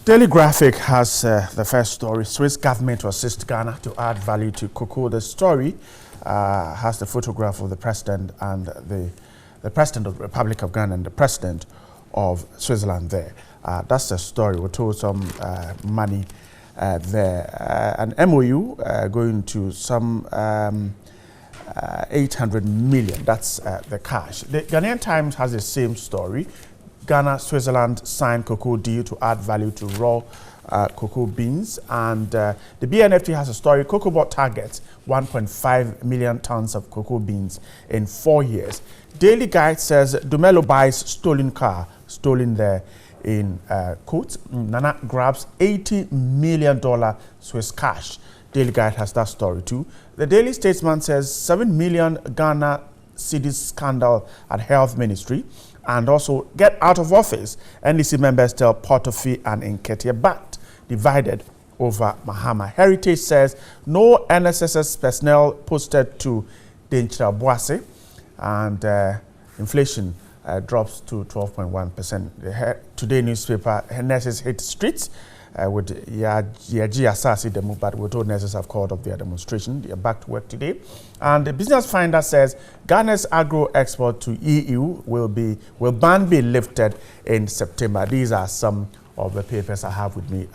Daily Graphic has the first story. Swiss government to assist Ghana to add value to cocoa. The story has the photograph of the president and the president of the Republic of Ghana and the president of Switzerland there. That's the story. We're told some money there. An MOU going to some 800 million. That's the cash. The Ghanaian Times has the same story. Ghana, Switzerland signed cocoa deal to add value to raw cocoa beans. And the BNFT has a story. Cocoa Board targets 1.5 million tons of cocoa beans in 4 years. Daily Guide says Dumelo buys stolen car, stolen there in quotes. Nana grabs $80 million Swiss cash. Daily Guide has that story too. The Daily Statesman says 7 million Ghana cedis scandal at Health Ministry. And also get out of office. NDC members tell Portofi and Nketia, but divided over Mahama. Heritage says no NSSS personnel posted to Denchira Boase, and inflation drops to 12.1%. The Today newspaper, nurses hit streets with Yaji Asasi demo, but we're told nurses have called up their demonstration. They are back to work today. And the Business Finder says Ghana's agro export to EU will ban be lifted in September. These are some of the papers I have with me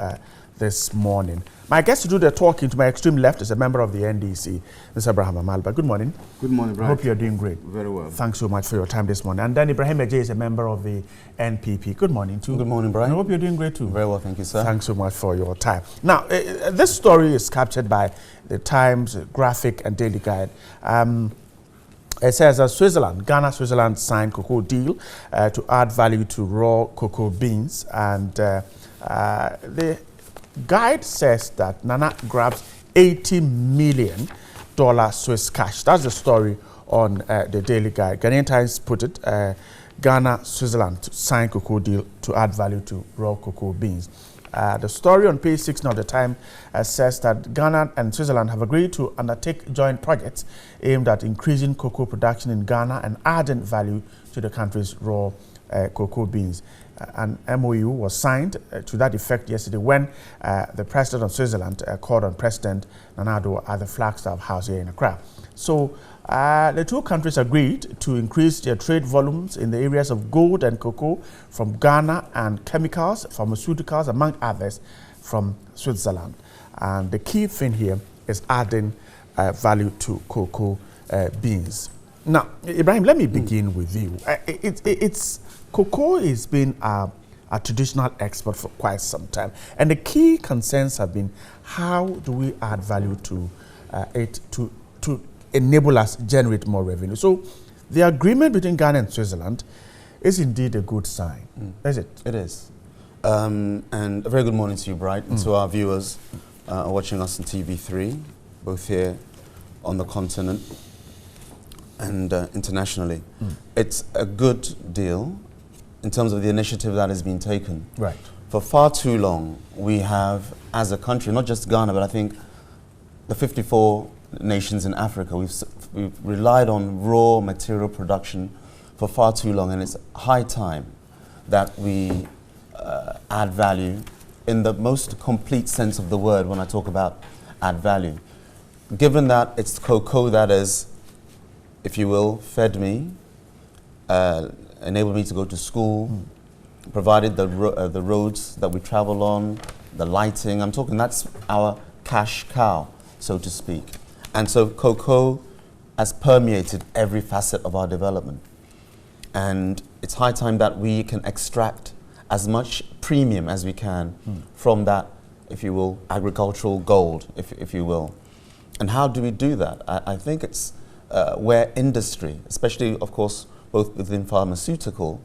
this morning. My guest to do the talking to my extreme left is a member of the NDC, Mr. Abraham Amalba. Good morning. Good morning, Brian. I hope you're doing great. Very well. Thanks so much for your time this morning. And then Ibrahim Ejay is a member of the NPP. Good morning, too. Good morning, Brian. I hope you're doing great, too. Very well, thank you, sir. Thanks so much for your time. Now, this story is captured by the Times, Graphic, and Daily Guide. It says that Ghana-Switzerland signed cocoa deal to add value to raw cocoa beans. And the Guide says that Nana grabs $80 million Swiss cash. That's the story on the Daily Guide. Ghanaian Times put it, Ghana-Switzerland signed cocoa deal to add value to raw cocoa beans. The story on page 6 of the Times says that Ghana and Switzerland have agreed to undertake joint projects aimed at increasing cocoa production in Ghana and adding value to the country's raw cocoa beans. An MOU was signed to that effect yesterday when the president of Switzerland called on President Nana Addo at the Flagstaff House here in Accra. So the two countries agreed to increase their trade volumes in the areas of gold and cocoa from Ghana and chemicals, pharmaceuticals, among others, from Switzerland. And the key thing here is adding value to cocoa beans. Now, Ibrahim, let me begin with you. Cocoa has been a traditional export for quite some time. And the key concerns have been, how do we add value to it to enable us generate more revenue? So the agreement between Ghana and Switzerland is indeed a good sign, is it? It is. And a very good morning to you, Bright, and to our viewers watching us on TV3, both here on the continent and internationally. It's a good deal in terms of the initiative that has been taken. Right. For far too long, we have, as a country, not just Ghana, but I think the 54 nations in Africa, we've relied on raw material production for far too long, and it's high time that we add value in the most complete sense of the word when I talk about add value. Given that it's cocoa that is, if you will, fed me, enabled me to go to school, provided the roads that we travel on, the lighting. I'm talking, that's our cash cow, so to speak. And so cocoa has permeated every facet of our development. And it's high time that we can extract as much premium as we can from that, if you will, agricultural gold, if you will. And how do we do that? I think it's where industry, especially, of course, both within pharmaceutical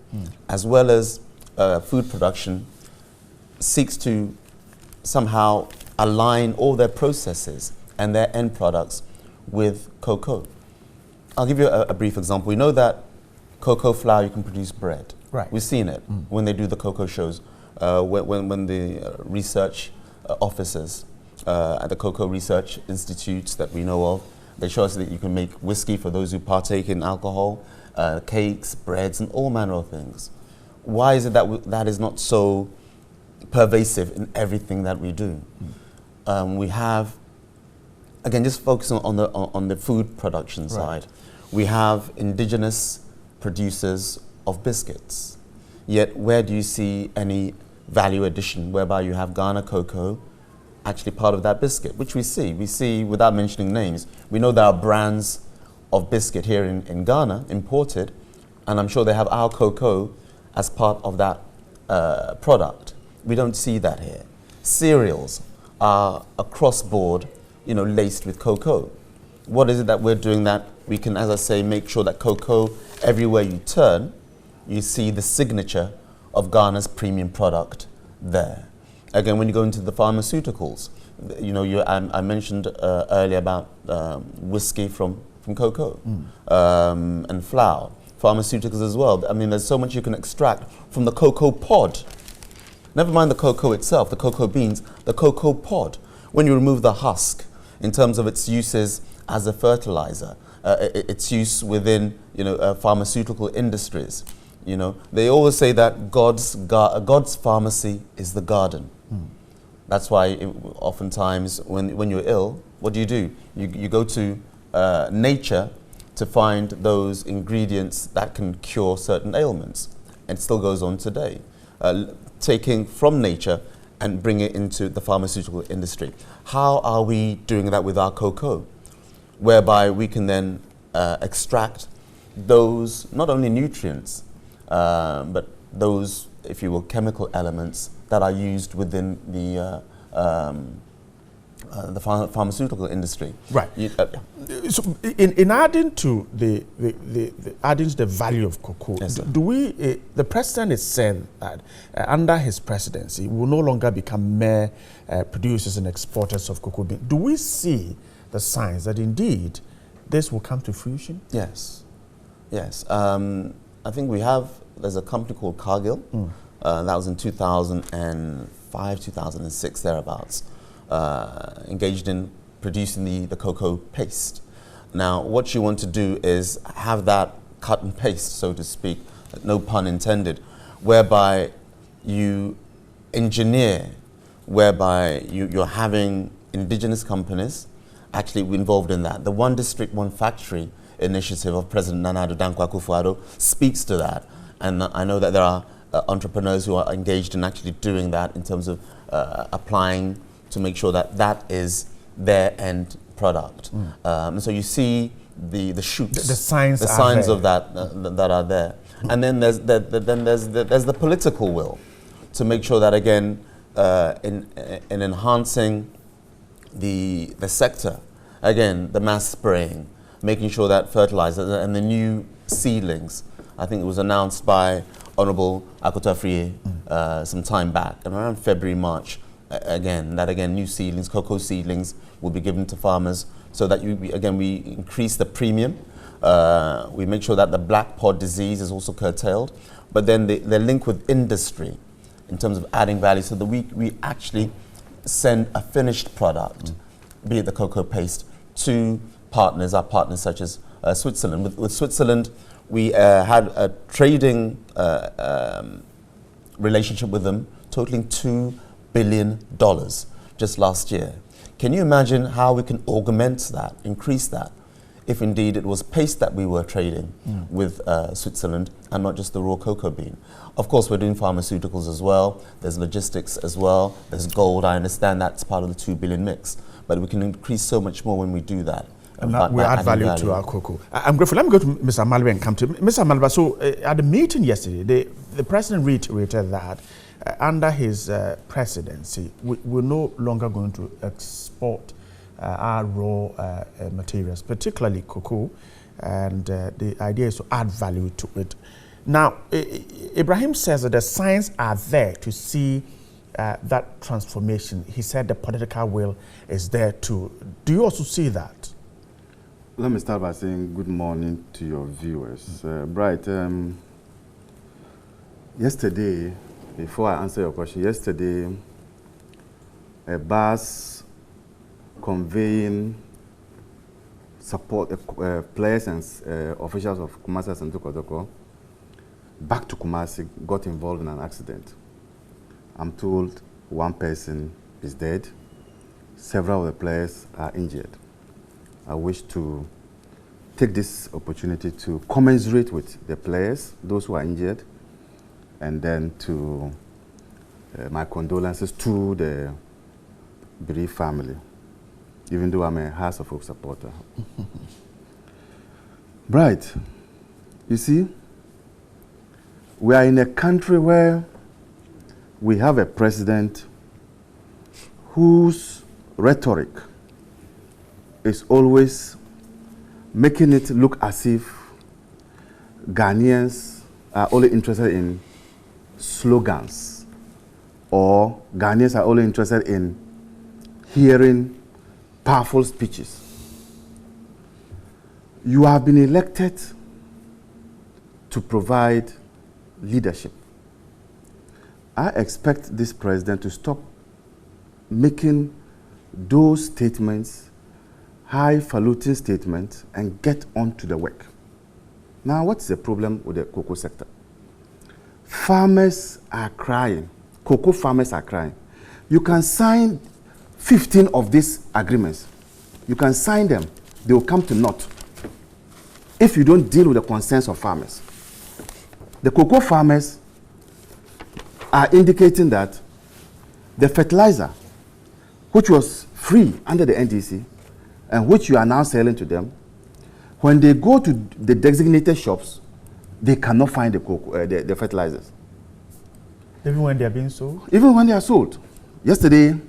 as well as food production, seeks to somehow align all their processes and their end products with cocoa. I'll give you a brief example. We know that cocoa flour, you can produce bread. Right. We've seen it when they do the cocoa shows, when the research officers at the Cocoa Research Institutes that we know of, they show us that you can make whiskey for those who partake in alcohol, cakes, breads, and all manner of things. Why is it that that is not so pervasive in everything that we do. We have, again, just focusing on the food production side, we have indigenous producers of biscuits. Yet where do you see any value addition whereby you have Ghana cocoa actually part of that biscuit, which we see. We see, without mentioning names, we know there are brands of biscuit here in Ghana, imported, and I'm sure they have our cocoa as part of that product. We don't see that here. Cereals are across board, laced with cocoa. What is it that we're doing that we can, as I say, make sure that cocoa, everywhere you turn, you see the signature of Ghana's premium product there. Again, when you go into the pharmaceuticals, I mentioned earlier about whiskey from cocoa and flour. Pharmaceuticals as well. I mean, there's so much you can extract from the cocoa pod. Never mind the cocoa itself, the cocoa beans, the cocoa pod. When you remove the husk, in terms of its uses as a fertilizer, its use within pharmaceutical industries. They always say that God's pharmacy is the garden. That's why oftentimes when you're ill, what do? You go to nature to find those ingredients that can cure certain ailments. And it still goes on today. Taking from nature and bring it into the pharmaceutical industry. How are we doing that with our cocoa? Whereby we can then extract those, not only nutrients, but those, if you will, chemical elements that are used within the pharmaceutical industry. Right. So, in adding to the value of cocoa, yes, do we? The president is saying that under his presidency, we will no longer become mere producers and exporters of cocoa beans. Do we see the signs that indeed this will come to fruition? Yes. Yes. I think there's a company called Cargill, that was in 2005, 2006, thereabouts, engaged in producing the cocoa paste. Now, what you want to do is have that cut and paste, so to speak, no pun intended, whereby you engineer, whereby you're having indigenous companies actually involved in that. The One District, One Factory initiative of President Nana Addo Dankwa Akufo-Addo speaks to that. And I know that there are entrepreneurs who are engaged in actually doing that in terms of applying to make sure that that is their end product. So you see the shoots, the signs of that that are there. And then there's the political will to make sure that, again, in enhancing the sector, again, the mass spraying, making sure that fertilizer and the new seedlings, I think it was announced by Honorable Akoto Afriyie some time back, and around February, March, new seedlings, cocoa seedlings, will be given to farmers so that we increase the premium. We make sure that the black pod disease is also curtailed, but then the link with industry in terms of adding value, so that we actually send a finished product, be it the cocoa paste, to our partners such as Switzerland. With Switzerland, we had a trading relationship with them totaling $2 billion just last year. Can you imagine how we can augment that, increase that, if indeed it was paste that we were trading with Switzerland and not just the raw cocoa bean? Of course, we're doing pharmaceuticals as well. There's logistics as well. There's gold. I understand that's part of the 2 billion mix. But we can increase so much more when we do that. And we add value to our cocoa. I'm grateful. Let me go to Mr. Amalba and come to Mr. Amalba. So at the meeting yesterday, the president reiterated that under his presidency, we're no longer going to export our raw materials, particularly cocoa, and the idea is to add value to it. Now, Ibrahim says that the signs are there to see that transformation. He said the political will is there too. Do you also see that? Let me start by saying good morning to your viewers. Bright, yesterday, before I answer your question, yesterday, a bus conveying support players and officials of Kumasi and Kotoko back to Kumasi got involved in an accident. I'm told one person is dead. Several of the players are injured. I wish to take this opportunity to commiserate with the players, those who are injured, and then to my condolences to the bereaved family, even though I'm a House of Hope supporter. Right. You see, we are in a country where we have a president whose rhetoric is always making it look as if Ghanaians are only interested in slogans, or Ghanaians are only interested in hearing powerful speeches. You have been elected to provide leadership. I expect this president to stop making those statements, highfalutin statements, and get on to the work. Now, what's the problem with the cocoa sector? Farmers are crying. Cocoa farmers are crying. You can sign 15 of these agreements. You can sign them. They will come to naught if you don't deal with the concerns of farmers. The cocoa farmers are indicating that the fertilizer, which was free under the NDC, and which you are now selling to them, when they go to the designated shops, they cannot find the fertilizers. Even when they are being sold? Even when they are sold. Yesterday,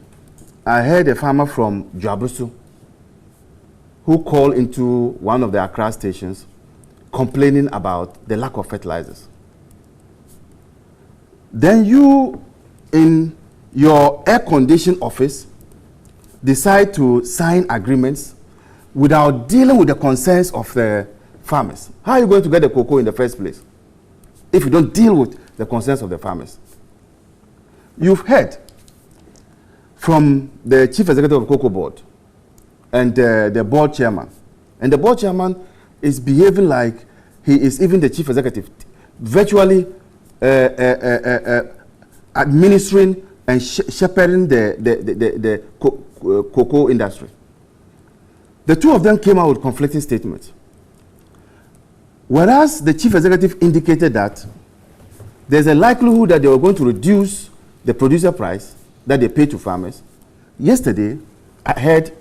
I heard a farmer from Dwabusu who called into one of the Accra stations complaining about the lack of fertilizers. Then you, in your air-conditioned office, decide to sign agreements without dealing with the concerns of the farmers. How are you going to get the cocoa in the first place if you don't deal with the concerns of the farmers? You've heard from the chief executive of Cocoa Board and the board chairman. And the board chairman is behaving like he is even the chief executive, virtually administering and shepherding the cocoa industry. The two of them came out with conflicting statements. Whereas the chief executive indicated that there's a likelihood that they were going to reduce the producer price that they pay to farmers. Yesterday, I heard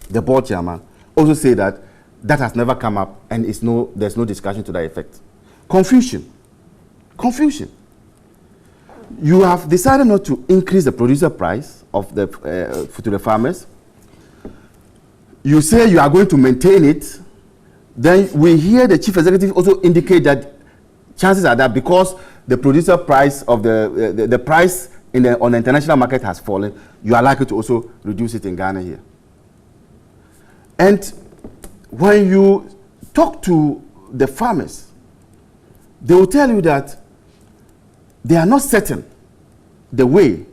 the board chairman also say that that has never come up and there's no discussion to that effect. Confusion. Confusion. You have decided not to increase the producer price of the to the farmers. You say you are going to maintain it. Then we hear the chief executive also indicate that chances are that because the producer price of the price on the international market has fallen, you are likely to also reduce it in Ghana here. And when you talk to the farmers, they will tell you that they are not certain the way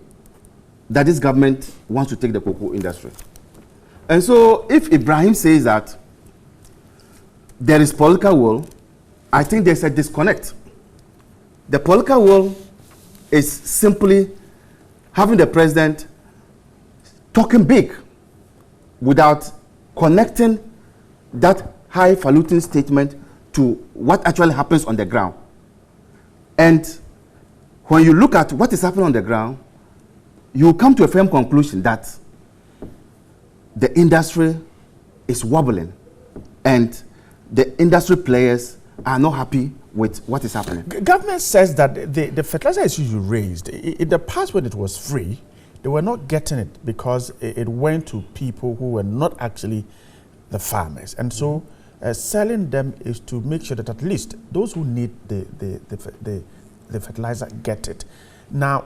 that this government wants to take the cocoa industry. And so if Ibrahim says that there is political will, I think there's a disconnect. The political will is simply having the president talking big without connecting that highfalutin statement to what actually happens on the ground. And when you look at what is happening on the ground, you come to a firm conclusion that the industry is wobbling and the industry players are not happy with what is happening. Government says that the fertilizer issue you raised, in the past when it was free, they were not getting it because it went to people who were not actually the farmers. And so selling them is to make sure that at least those who need the fertilizer get it. Now,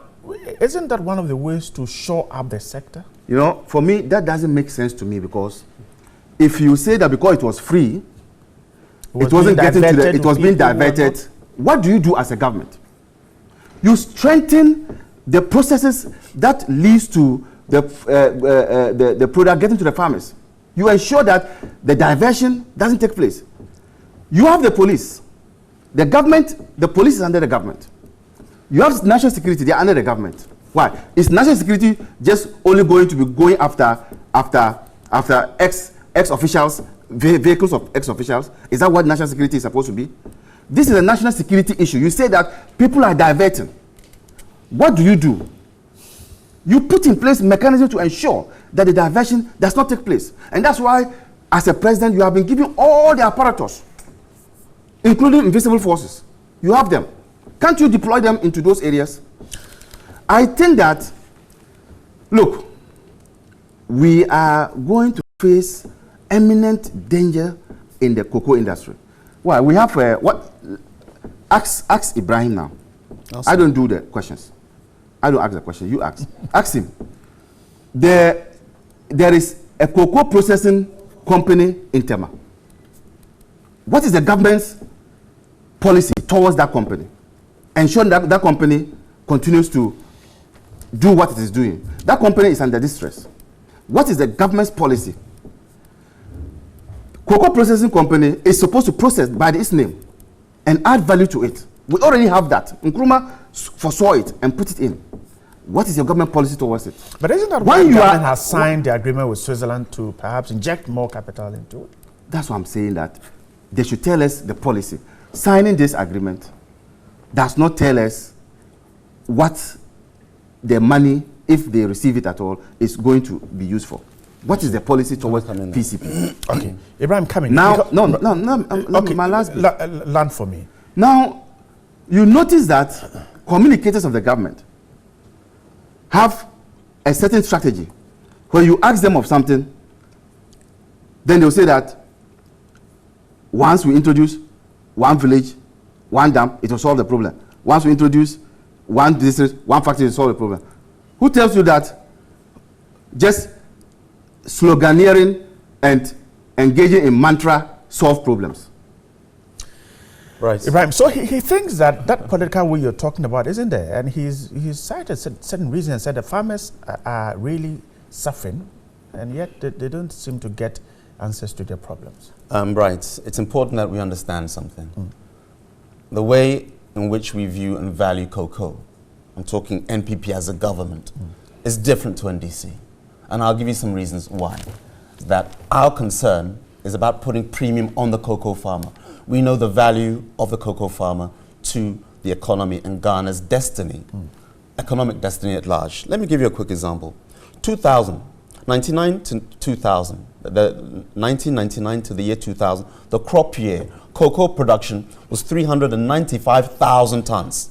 isn't that one of the ways to shore up the sector? You know, for me, that doesn't make sense to me, because if you say that because it was free, it wasn't getting to the, it was being diverted, what do you do as a government? You strengthen the processes that leads to the product getting to the farmers. You ensure that the diversion doesn't take place. You have the police. The government, the police is under the government. You have national security, they are under the government. Why? Is national security just only going to be going after ex-officials, vehicles of ex-officials? Is that what national security is supposed to be? This is a national security issue. You say that people are diverting. What do? You put in place mechanisms to ensure that the diversion does not take place. And that's why, as a president, you have been giving all the apparatus, including invisible forces. You have them. Can't you deploy them into those areas? I think that, look, we are going to face imminent danger in the cocoa industry. Why? We have, ask Ibrahim now. I don't do the questions. I don't ask the question, you ask. Ask him. There is a cocoa processing company in Tema. What is the government's policy towards that company? Ensuring that that company continues to do what it is doing. That company is under distress. What is the government's policy? Cocoa processing company is supposed to process by its name and add value to it. We already have that. Nkrumah foresaw it and put it in. What is your government policy towards it? But isn't that why the government has signed the agreement with Switzerland to perhaps inject more capital into it? That's why I'm saying that they should tell us the policy. Signing this agreement does not tell us what the money, if they receive it at all, is going to be used for. What is the policy towards PCP? Okay, Ibrahim, coming now. Okay, my last bit. Land for me. Now, you notice that communicators of the government have a certain strategy. When you ask them of something, then they'll say that once we introduce one village, one dam, it will solve the problem. Once we introduce one district, one factory, it will solve the problem. Who tells you that just sloganeering and engaging in mantra solve problems? Right. Ibrahim, so he thinks that political will you're talking about isn't there, and he's cited certain reasons and said the farmers are really suffering, and yet they don't seem to get answers to their problems. Right. It's important that we understand something. The way in which we view and value cocoa, I'm talking NPP as a government, is different to NDC. And I'll give you some reasons why. That our concern is about putting premium on the cocoa farmer. We know the value of the cocoa farmer to the economy and Ghana's destiny, economic destiny at large. Let me give you a quick example. 1999 to 2000, the 1999 to the year 2000, the crop year, cocoa production was 395,000 tons.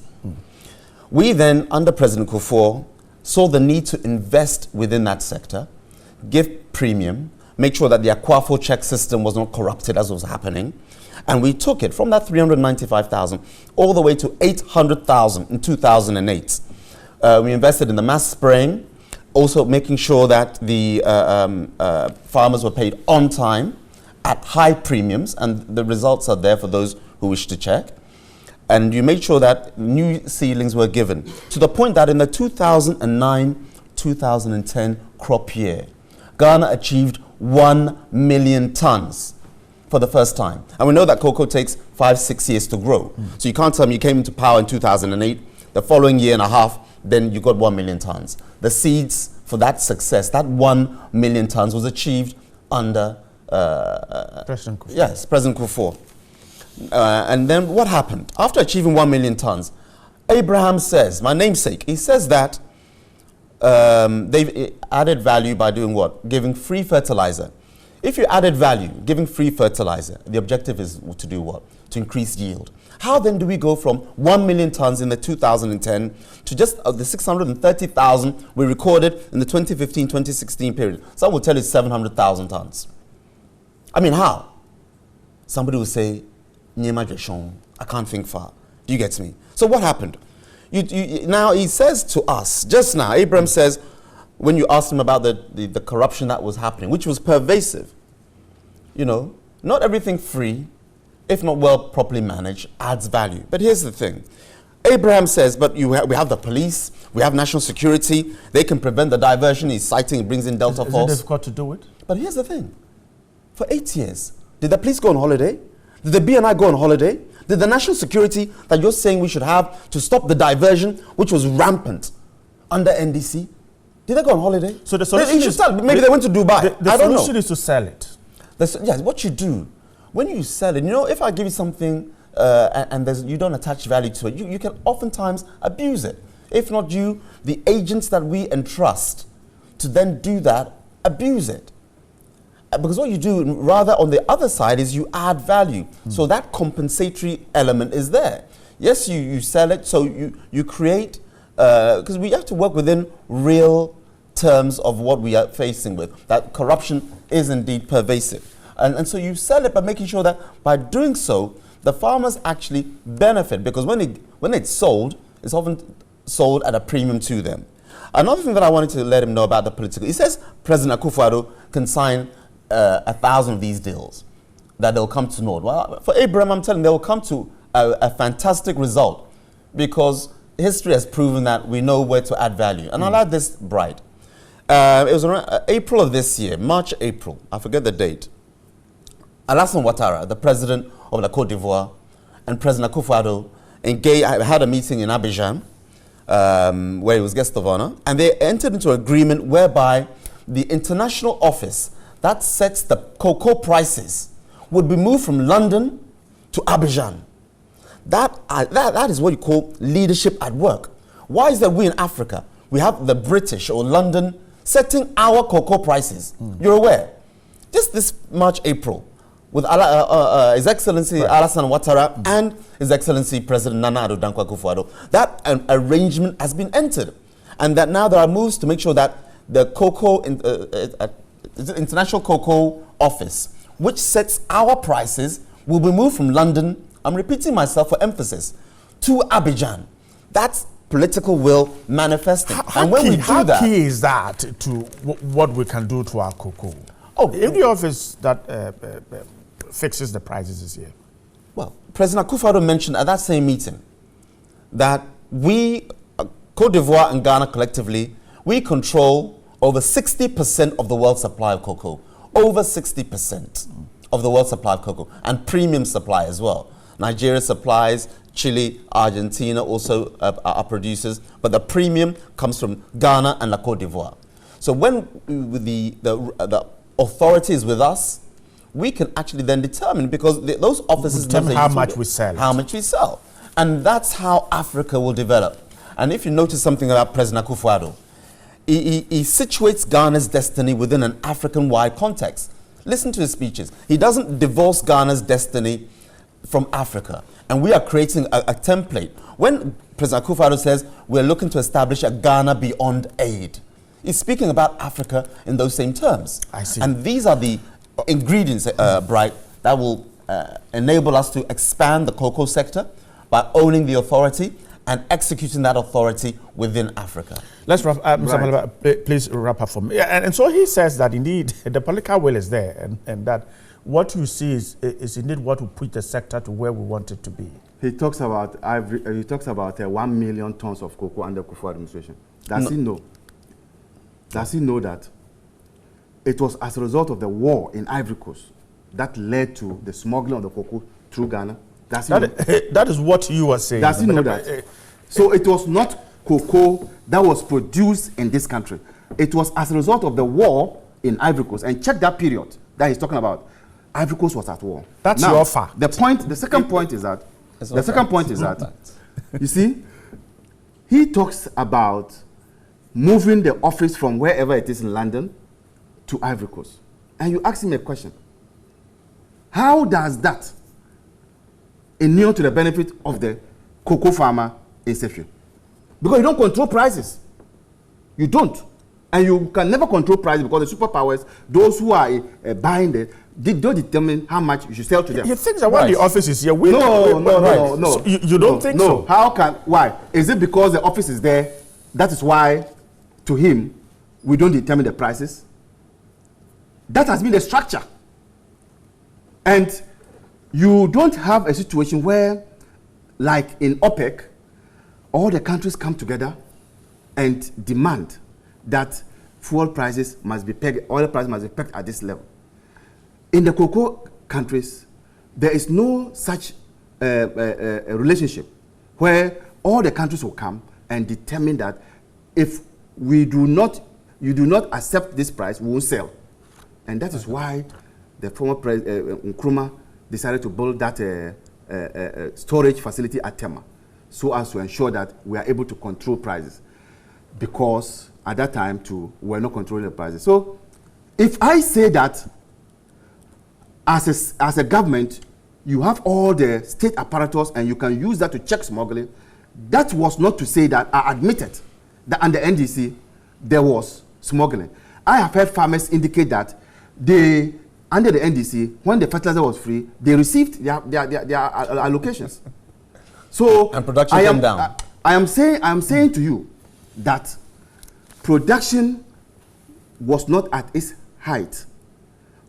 We then, under President Kufuor, saw the need to invest within that sector, give premium, make sure that the Aquafo check system was not corrupted as was happening. And we took it from that 395,000 all the way to 800,000 in 2008. We invested in the mass spraying, also making sure that the farmers were paid on time at high premiums, and the results are there for those who wish to check. And you made sure that new seedlings were given, to the point that in the 2009-2010 crop year, Ghana achieved 1 million tons for the first time. And we know that cocoa takes 5-6 years to grow. So you can't tell me you came into power in 2008, the following year and a half, then you got 1 million tons. The seeds for that success, that 1 million tons was achieved under President Kufuor. Yes, President Kufuor. And then what happened? After achieving 1 million tons, Abraham says, my namesake, he says that they've added value by doing what? Giving free fertilizer. If you added value, giving free fertilizer, the objective is to do what? To increase yield. How then do we go from 1 million tons in the 2010 to just the 630,000 we recorded in the 2015-2016 period? Some will tell you 700,000 tons. I mean, how? Somebody will say, I can't think far. Do you get me? So what happened? Now he says to us, just now, Abraham says, when you asked him about the corruption that was happening, which was pervasive, you know, not everything free, if not well properly managed, adds value. But here's the thing. Abraham says, but we have the police, we have national security, they can prevent the diversion. He's citing, it brings in Delta Force. Is it difficult to do it? But here's the thing. For 8 years, did the police go on holiday? Did the BNI go on holiday? Did the national security that you're saying we should have to stop the diversion, which was rampant under NDC, did they go on holiday? So the solution is... Maybe they went to Dubai. The I don't know. solution is to sell it. Yes, what you do, when you sell it, if I give you something and you don't attach value to it, you can oftentimes abuse it. If not you, the agents that we entrust to then do that, abuse it. Because what you do, rather on the other side, is you add value. So that compensatory element is there. Yes, you sell it, so you create, because we have to work within real terms of what we are facing with. That corruption is indeed pervasive. And so you sell it by making sure that by doing so, the farmers actually benefit, because when it's sold, it's often sold at a premium to them. Another thing that I wanted to let him know about the political, he says President Akufo-Addo can sign 1,000 of these deals, that they'll come to naught. Well, for Abraham, I'm telling you, they will come to a fantastic result, because history has proven that we know where to add value. And I'll add this, Bright. It was around April of this year, March, April, I forget the date. Alassane Ouattara, the president of the Côte d'Ivoire, and President Akufo-Addo had a meeting in Abidjan, where he was guest of honor, and they entered into an agreement whereby the international office that sets the cocoa prices would be moved from London to Abidjan. That is what you call leadership at work. Why is that we in Africa, we have the British or London setting our cocoa prices? You're aware? Just this March, April, with His Excellency Alassane Ouattara and His Excellency President Nana Addo Dankwa Akufo-Addo, that arrangement has been entered. And that now there are moves to make sure that the cocoa, International Cocoa Office, which sets our prices, will be moved from London, I'm repeating myself for emphasis, to Abidjan. That's political will manifesting. And when we do how that... key is that to what we can do to our cocoa? If the office that fixes the prices is here. Well, President Akufo-Addo mentioned at that same meeting that we, Côte d'Ivoire and Ghana collectively, we control over 60% of the world's supply of cocoa. Over 60% of the world's supply of cocoa, and premium supply as well. Nigeria supplies, Chile, Argentina also are producers, but the premium comes from Ghana and La Côte d'Ivoire. So when the authority is with us, we can actually then determine, because those offices determine how much we sell. How much we sell. And that's how Africa will develop. And if you notice something about President Akufo-Addo, he situates Ghana's destiny within an African-wide context. Listen to his speeches. He doesn't divorce Ghana's destiny from Africa. And we are creating a template. When President Akufo-Addo says we're looking to establish a Ghana beyond aid, he's speaking about Africa in those same terms. I see. And these are the ingredients, Bright, that will enable us to expand the cocoa sector by owning the authority and executing that authority within Africa. Let's wrap up. Mr. Malaba, please wrap up for me. And so he says that indeed the political will is there, and that what you see is indeed what will put the sector to where we want it to be. He talks about 1 million tons of cocoa under Akufo administration. Does he know? Does he know that it was as a result of the war in Ivory Coast that led to the smuggling of the cocoa through Ghana? Does he know? That is what you are saying. Does he know that? So it was not cocoa that was produced in this country. It was as a result of the war in Ivory Coast. And check that period that he's talking about. Ivory Coast was at war. That's now, your fact. The second point is that, you see, he talks about moving the office from wherever it is in London to Ivory Coast. And you ask him a question. How does that inure to the benefit of the cocoa farmer in Sefwi? Because you don't control prices. You don't. And you can never control prices, because the superpowers, those who are buying it, they don't determine how much you should sell to them. He thinks that when the office is here, No. So you don't think so? How can, why? Is it because the office is there? That is why, to him, we don't determine the prices? That has been the structure. And you don't have a situation where, like in OPEC, all the countries come together and demand that fuel prices must be pegged, oil prices must be pegged at this level. In the cocoa countries, there is no such a relationship where all the countries will come and determine that if you do not accept this price, we won't sell. And that is why the former President Nkrumah decided to build that storage facility at Tema, so as to ensure that we are able to control prices, because at that time too we were not controlling the prices. So if I say that as a government you have all the state apparatus and you can use that to check smuggling, that was not to say that I admitted that under NDC there was smuggling. I have heard farmers indicate that they, under the NDC, when the fertilizer was free, they received their allocations. So and production came down. I am saying to you that production was not at its height.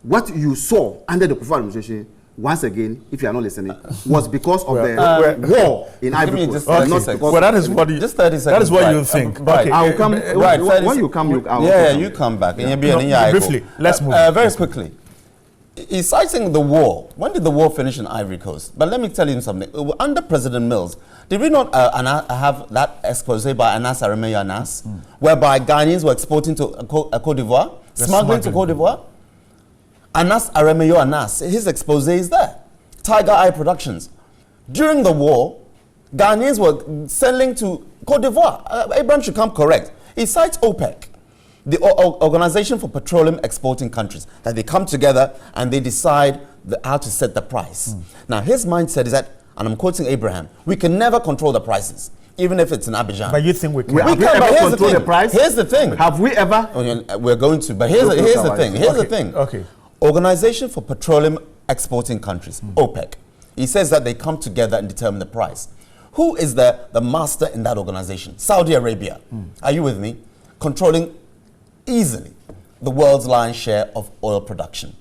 What you saw under the Kufuor administration, once again, if you are not listening, was because of the war in Ivory Coast. Well, that is what you, just 30 seconds. That is what you think. Right. Okay. I'll come. Right. When you come, you come back. No, briefly, let's move. Very quickly. He's citing the war. When did the war finish in Ivory Coast? But let me tell you something. Under President Mills, did we not have that expose by Anas Aremeyo Anas, whereby Ghanaians were exporting to Cote d'Ivoire, smuggling to Cote d'Ivoire? Anas Aremeyo Anas, his expose is there. Tiger Eye Productions. During the war, Ghanaians were selling to Cote d'Ivoire. Abraham should come correct. He cites OPEC, the Organization for Petroleum Exporting Countries, that they come together and they decide how to set the price. Now, his mindset is that, and I'm quoting Abraham, we can never control the prices, even if it's in Abidjan. But you think we can? Have we ever control the price? Here's the thing. Have we ever? We're going to, but here's the thing. Here's the thing. Okay. Organization for Petroleum Exporting Countries, OPEC. He says that they come together and determine the price. Who is the master in that organization? Saudi Arabia. Are you with me? Controlling easily the world's lion's share of oil production.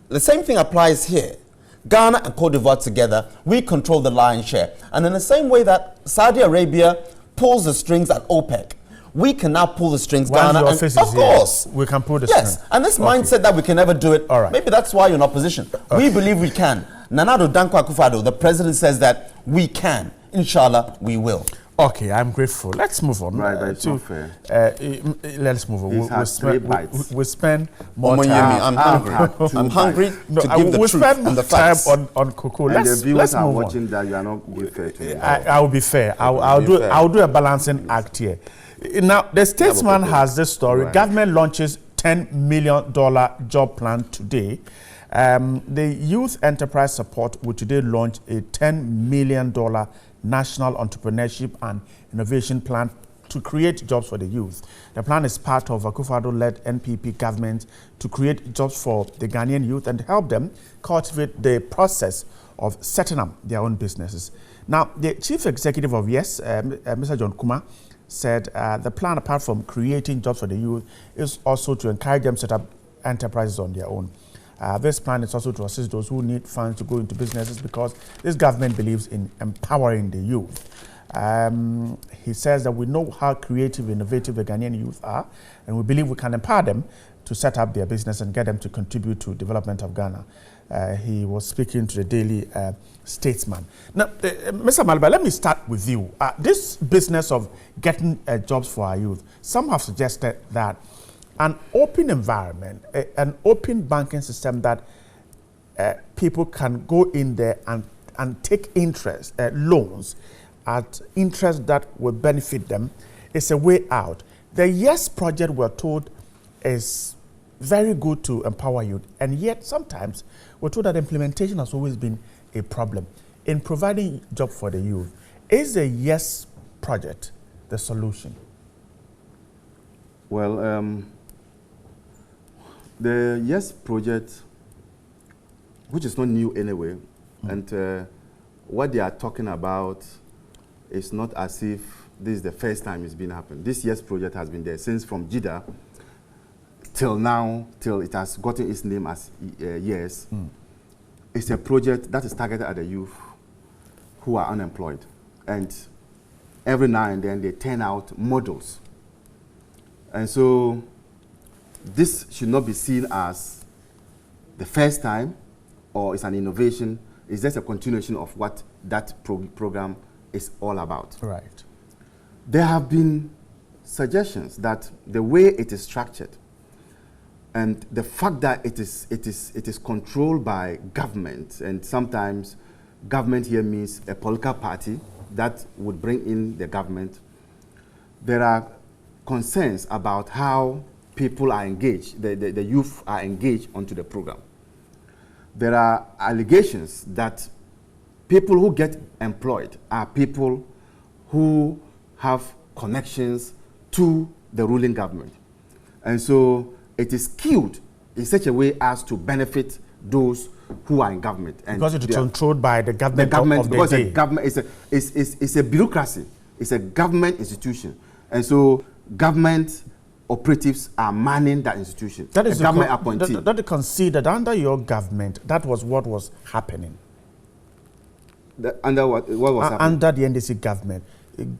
The same thing applies here. Ghana and Cote d'Ivoire together, we control the lion's share. And in the same way that Saudi Arabia pulls the strings at OPEC, we can now pull the strings, Ghana, and of course, we can pull the yes, string. and this mindset that we can never do it, all right. Maybe that's why you're in opposition. We believe we can. Nanado Dankwa Akufo-Addo, the president, says that we can. Inshallah, we will. Okay, I'm grateful. Let's move on. Right, but it's not fair. Let's move on. We'll spend more Omo time. Yemi, I'm hungry. I'm hungry to give the we'll truth spend and the time facts. on cocoa. And the viewers are move on. watching that you are not being fair to me. I will be fair. I'll do a balancing act here. Now, the Statesman has this story. Right. Government launches $10 million job plan today. The Youth Enterprise Support will today launch a $10 million national entrepreneurship and innovation plan to create jobs for the youth. The plan is part of a Akufo-Addo-led NPP government to create jobs for the Ghanaian youth and help them cultivate the process of setting up their own businesses. Now, the chief executive of YES, Mr. John Kuma, said the plan, apart from creating jobs for the youth, is also to encourage them to set up enterprises on their own. This plan is also to assist those who need funds to go into businesses, because this government believes in empowering the youth. He says that we know how creative, innovative the Ghanaian youth are, and we believe we can empower them to set up their business and get them to contribute to development of Ghana. He was speaking to the Daily Statesman. Now, Mr. Malba, let me start with you. This business of getting jobs for our youth, some have suggested that an open environment, an open banking system that people can go in there and take interest, loans at interest that will benefit them, is a way out. The YES project, we're told, is very good to empower youth, and yet sometimes we're told that implementation has always been a problem. In providing jobs for the youth, is the YES project the solution? Well, the YES project, which is not new anyway, and what they are talking about is not as if this is the first time it's been happening. This YES project has been there since from JIDA till now, till it has gotten its name as YES. It's a project that is targeted at the youth who are unemployed. And every now and then they turn out models. And so this should not be seen as the first time or it's an innovation. It's just a continuation of what that program is all about. Right. There have been suggestions that the way it is structured and the fact that it is controlled by government, and sometimes government here means a political party that would bring in the government, there are concerns about how people are engaged, the youth are engaged onto the program. There are allegations that people who get employed are people who have connections to the ruling government. And so it is skewed in such a way as to benefit those who are in government. And because it is controlled by the government, of because the day. government it's a bureaucracy. It's a government institution. And so government operatives are manning that institution. That is a government appointee. That you concede that under your government, that was what was happening. Under what was happening? Under the NDC government,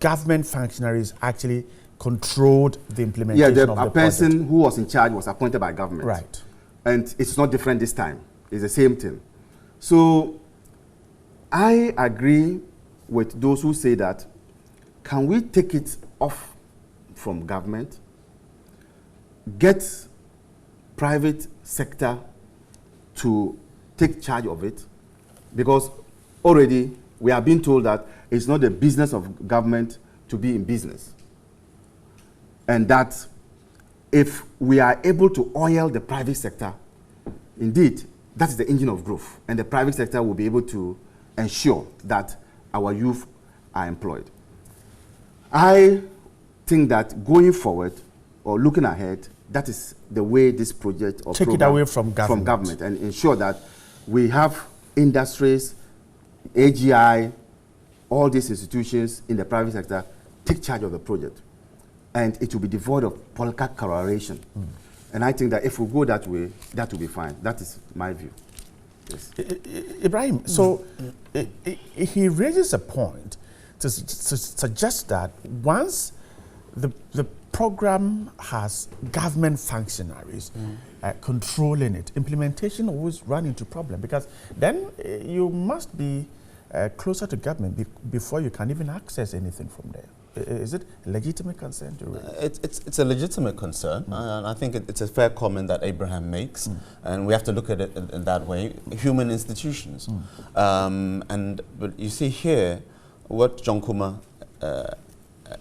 government functionaries actually controlled the implementation of the a person project. who was in charge was appointed by government. Right. And it's not different this time. It's the same thing. So I agree with those who say that, can we take it off from government, get private sector to take charge of it? Because already we are being told that it's not the business of government to be in business. And that if we are able to oil the private sector, indeed, that is the engine of growth. And the private sector will be able to ensure that our youth are employed. I think that going forward or looking ahead, that is the way this project or take it away from government and ensure that we have industries, AGI, all these institutions in the private sector take charge of the project. And it will be devoid of political coloration. And I think that if we go that way, that will be fine. That is my view. Yes. Ibrahim, so he raises a point to suggest that once the program has government functionaries controlling it, implementation always run into problem, because then you must be closer to government before you can even access anything from there. Is it a legitimate concern to raise? It's a legitimate concern, and I think it's a fair comment that Abraham makes, and we have to look at it in that way. Human institutions. But you see here, what John Kuma,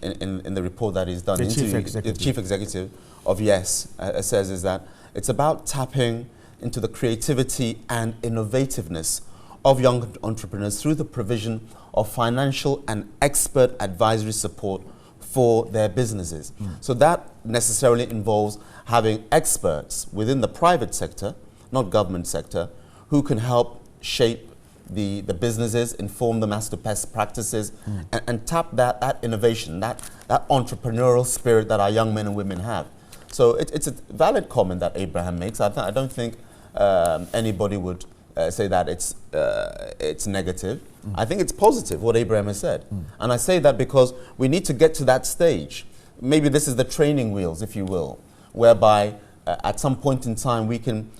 in the report that he's done, the chief executive of YES says is that it's about tapping into the creativity and innovativeness of young entrepreneurs through the provision of financial and expert advisory support for their businesses. So that necessarily involves having experts within the private sector, not government sector, who can help shape the businesses, inform them as to best practices, and tap that innovation, that entrepreneurial spirit that our young men and women have. So it's a valid comment that Abraham makes. I don't think anybody would say that it's negative. I think it's positive what Abraham has said. And I say that because we need to get to that stage. Maybe this is the training wheels, if you will, whereby at some point in time we can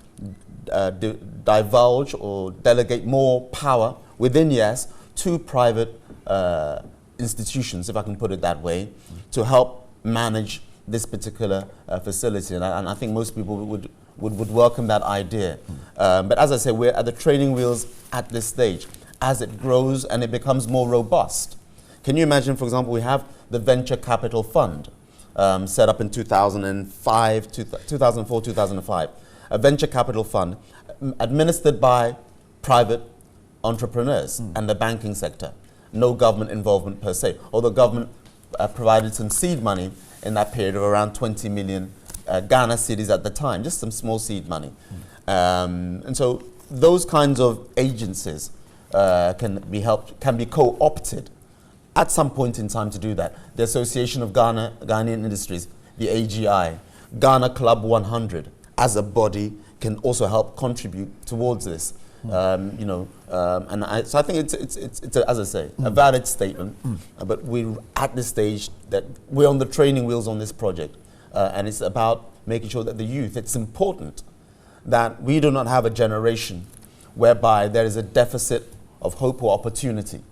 divulge or delegate more power within YES to private institutions, if I can put it that way, to help manage this particular facility. And I think most people would welcome that idea. But as I say, we're at the training wheels at this stage. As it grows and it becomes more robust. Can you imagine, for example, we have the Venture Capital Fund set up in 2004, 2005. A venture capital fund administered by private entrepreneurs and the banking sector. No government involvement per se, although government provided some seed money in that period of around 20 million Ghana cedis at the time, just some small seed money. And so those kinds of agencies can be co-opted at some point in time to do that. The Association of Ghanaian Industries, the AGI, Ghana Club 100, as a body can also help contribute towards this. So I think it's as I say, a valid statement. But we're at this stage that we're on the training wheels on this project. And it's about making sure that the youth, it's important that we do not have a generation whereby there is a deficit of hope or opportunity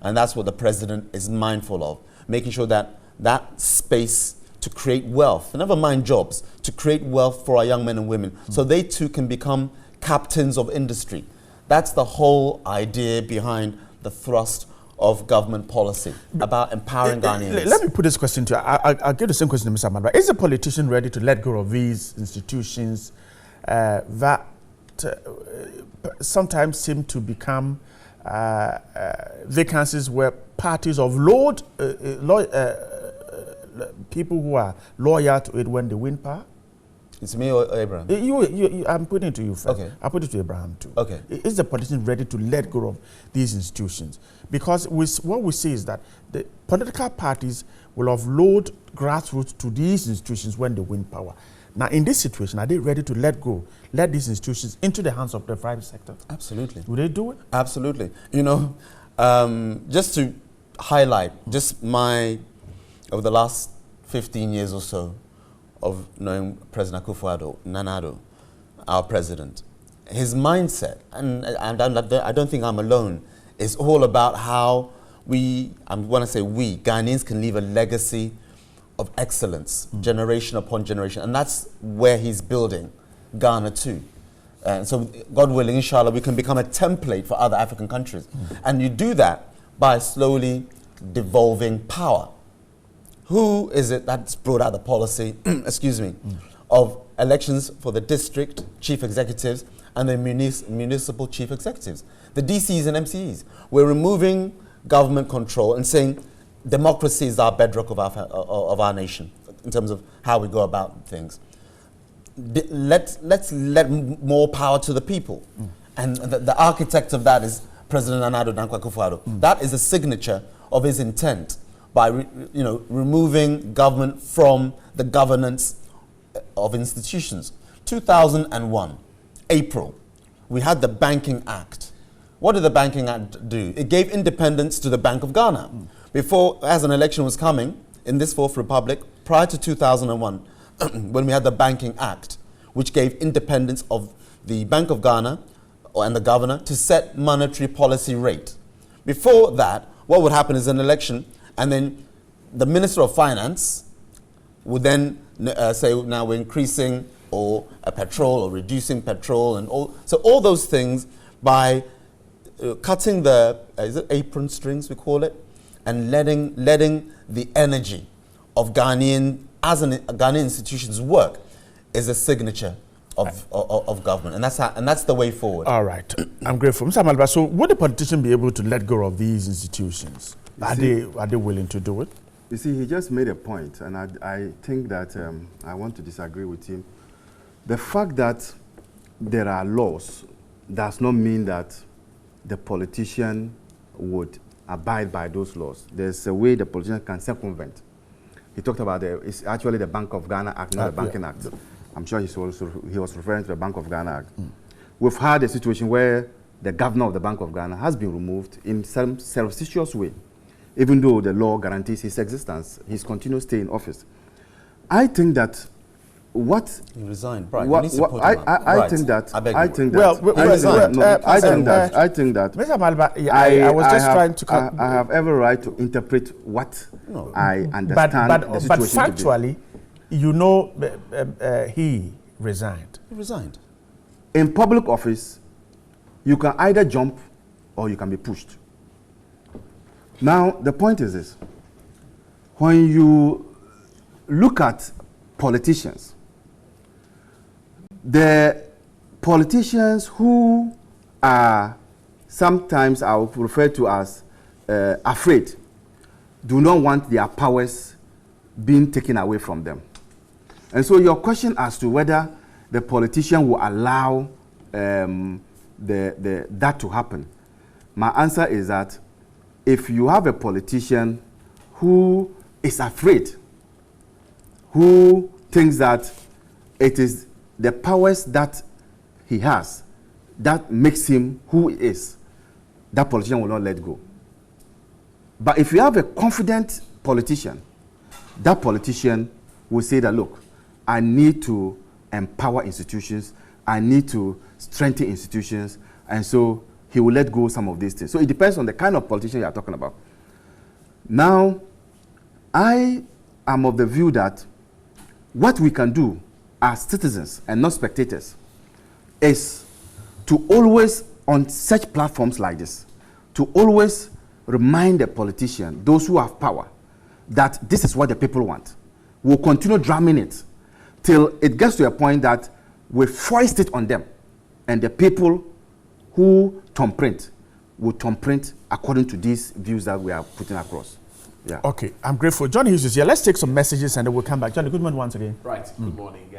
And that's what the president is mindful of, making sure that that space to create wealth, never mind jobs, to create wealth for our young men and women, so they too can become captains of industry. That's the whole idea behind the thrust of government policy about empowering Ghanaians. Let me put this question to you. I'll give the same question to Mr. Ahmad. Is the politician ready to let go of these institutions that sometimes seem to become vacancies where parties of people who are loyal to it when they win power? It's me or Abraham? I'm putting it to you first. Okay. I'll put it to Abraham too. Okay. Is the politician ready to let go of these institutions? Because what we see is that the political parties will offload grassroots to these institutions when they win power. Now, in this situation, are they ready to let these institutions into the hands of the private sector? Absolutely. Would they do it? Absolutely. You know, just to highlight, over the last 15 years or so of knowing President Akufo-Addo, Nana-Addo, our president, his mindset, and I don't think I'm alone, is all about how when I say we, Ghanaians can leave a legacy of excellence, generation upon generation. And that's where he's building Ghana too. And so, God willing, inshallah, we can become a template for other African countries. And you do that by slowly devolving power. Who is it that's brought out the policy, excuse me, of elections for the district chief executives and the municipal chief executives? The DCs and MCEs. We're removing government control and saying democracy is our bedrock of our nation in terms of how we go about things. Let's let more power to the people. And the architect of that is President Nana-Addo Dankwa Akufo-Addo. That is a signature of his intent by removing government from the governance of institutions. 2001, April, we had the Banking Act. What did the Banking Act do? It gave independence to the Bank of Ghana. Before, as an election was coming in this Fourth Republic, prior to 2001, when we had the Banking Act, which gave independence of the Bank of Ghana and the governor to set monetary policy rate. Before that, what would happen is an election, and then the Minister of Finance would then say, now we're increasing petrol or reducing petrol, and all those things by cutting the is it apron strings we call it, and letting the energy of Ghanaian institutions work is a signature of government, and that's the way forward. All right, I'm grateful, Mr. Malba. So, would the politician be able to let go of these institutions? Are they willing to do it? You see, he just made a point, and I think that I want to disagree with him. The fact that there are laws does not mean that the politician would abide by those laws. There's a way the politician can circumvent. He talked about it's actually the Bank of Ghana Act, not the Banking Act. I'm sure he was referring to the Bank of Ghana Act. We've had a situation where the governor of the Bank of Ghana has been removed in some surreptitious way, even though the law guarantees his existence, his continuous stay in office. I think that he resigned, right? I think that. Mr. Malba, I was just trying to. I have every right to interpret what I understand the situation but factually, you know, he resigned. He resigned. In public office, you can either jump or you can be pushed. Now, the point is this. When you look at politicians, the politicians who are sometimes I would refer to as afraid, do not want their powers being taken away from them. And so your question as to whether the politician will allow that to happen, my answer is that if you have a politician who is afraid, who thinks that it is the powers that he has that makes him who he is, that politician will not let go. But if you have a confident politician, that politician will say that, look, I need to empower institutions, I need to strengthen institutions, and so he will let go some of these things. So it depends on the kind of politician you are talking about. Now, I am of the view that what we can do as citizens and not spectators is to always, on such platforms like this, to always remind the politician, those who have power, that this is what the people want. We'll continue drumming it till it gets to a point that we foist it on them, and the people who thumbprint will thumbprint according to these views that we are putting across. Yeah. Okay, I'm grateful. John Hughes is here. Let's take some messages and then we'll come back. Johnny, good morning once again. Right, good morning.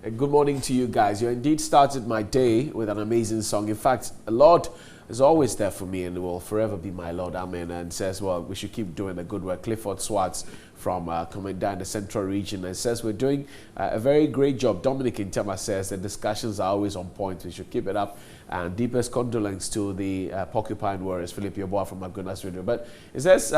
And good morning to you guys. You indeed started my day with an amazing song. In fact, the Lord is always there for me and will forever be my Lord. Amen. And says, well, we should keep doing the good work. Clifford Swartz from Commander in the Central Region, and says we're doing a very great job. Dominic Intema says the discussions are always on point. We should keep it up. And deepest condolence to the Porcupine Warriors, Philip Yoboa from Agunas Radio. But it says,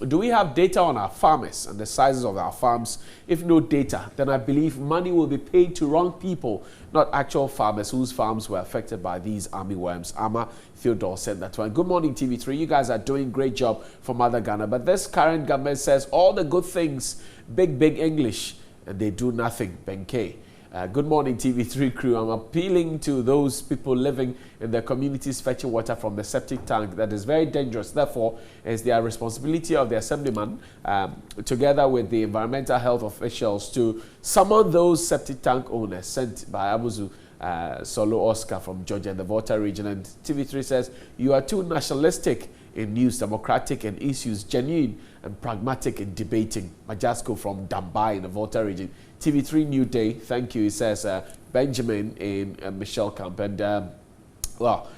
do we have data on our farmers and the sizes of our farms? If no data, then I believe money will be paid to wrong people, not actual farmers whose farms were affected by these army worms. Ama Theodore said that one. Good morning, TV3. You guys are doing great job for Mother Ghana. But this current government says all the good things, big English, and they do nothing. Benkei. Good morning, TV3 crew. I'm appealing to those people living in their communities fetching water from the septic tank. That is very dangerous. Therefore, it's their responsibility of the assemblyman, together with the environmental health officials, to summon those septic tank owners sent by Abuzu Solo Oscar from Georgia in the Volta region. And TV3 says, you are too nationalistic in news, democratic in issues, genuine and pragmatic in debating. Majasko from Dambai in the Volta region. TV3 New Day, thank you. He says Benjamin in Michelle Camp. And well,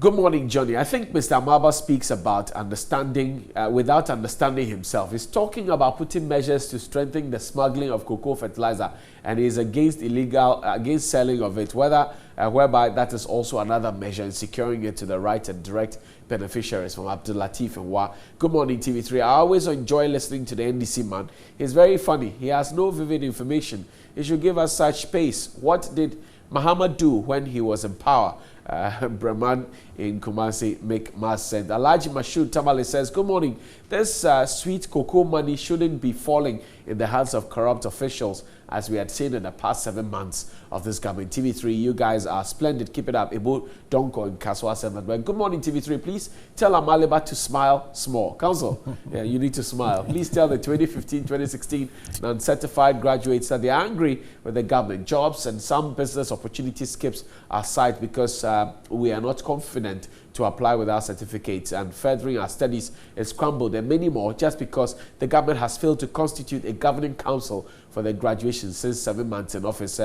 good morning, Johnny. I think Mr. Amaba speaks about understanding without understanding himself. He's talking about putting measures to strengthen the smuggling of cocoa fertilizer, and he's against against selling of it, whereby that is also another measure in securing it to the right and direct beneficiaries. From Abdul Latif and Wa. Good morning, TV3. I always enjoy listening to the NDC man. He's very funny. He has no vivid information. He should give us such space. What did Muhammad do when he was in power? Brahman in Kumasi make mass sense. Alaji Mashud Tamale says, good morning. This sweet cocoa money shouldn't be falling in the hands of corrupt officials, as we had seen in the past 7 months of this government. TV3, you guys are splendid. Keep it up. Ibu Donko in Kaswa 7. Good morning, TV3. Please tell Amaliba to smile small. Council, yeah, you need to smile. Please tell the 2015-2016 non-certified graduates that they are angry with the government. Jobs and some business opportunity skips aside because we are not confident to apply without certificates, and furthering our studies is crumbled, and many more, just because the government has failed to constitute a governing council for the graduation since 7 months in office.